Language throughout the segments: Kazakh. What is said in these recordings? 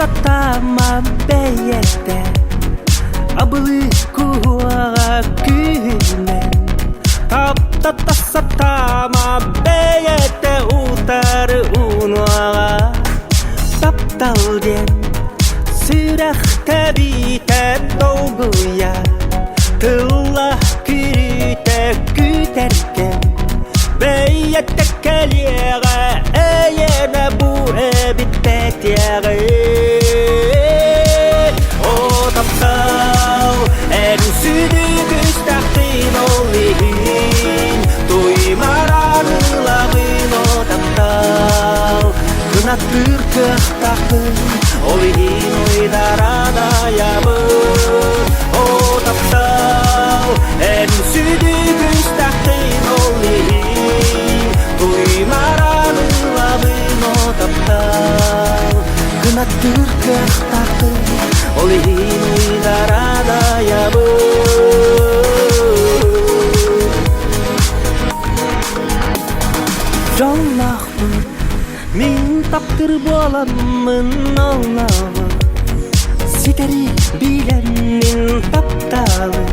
сатама бейетте абылы куага күнен таптата сатама бейетте утары унуага тапталден сырахта бите долгуя тылла күрүте күтеркен бейетте келега эйене бу эбитте тиеге о таптал эн сүдүгүстахтын олихин туймаранылабын о таптал кынаттыр кыхтахтын олихин ойдарада ябын о таптал эн сүдүгүстахтын олихин туймаранылабын о таптал кынаттыр кыхтахтын олихин ойдарада ябын жоллахмын мен таптыр боламын Аллахы ситери билем мен тапталы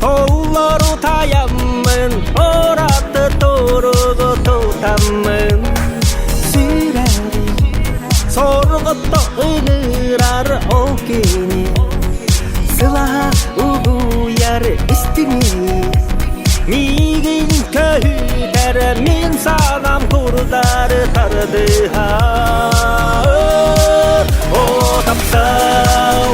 толлору таямын ораты торугу тутамын сирери сорготто ыңырар ол кени сылаха угуяр истини мигин көйдер мен санам курдары тардыха о таптал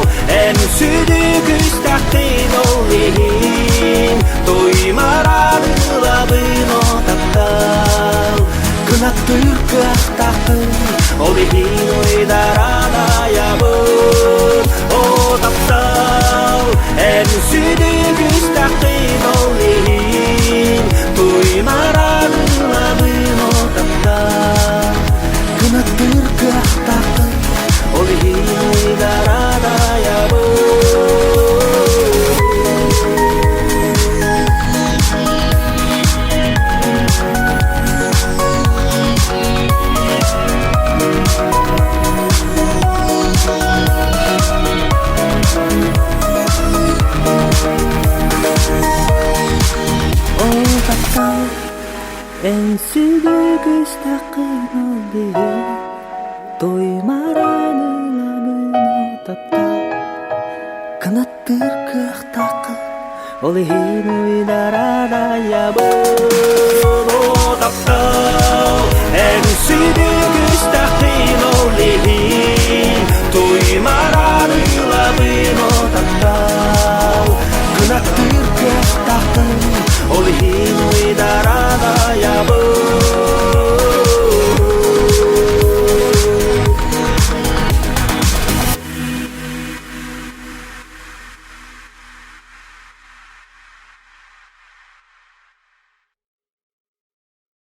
эн сүдүгүстахтын олихин туймаранылабын о таптал кынаттыр кыхтахтын олихин ойдарада ябын о таптал эн сүдүгүстахтын олихин туймаранылабын о таптал кынаттыр кыхтахтын олихин ойдарада ябын эн сүдүгүстахтын олихин туймаранылабын о таптал кынаттыр кыхтахтын олихин ойдарада ябын о таптал эн сүдүгүстахтын олихин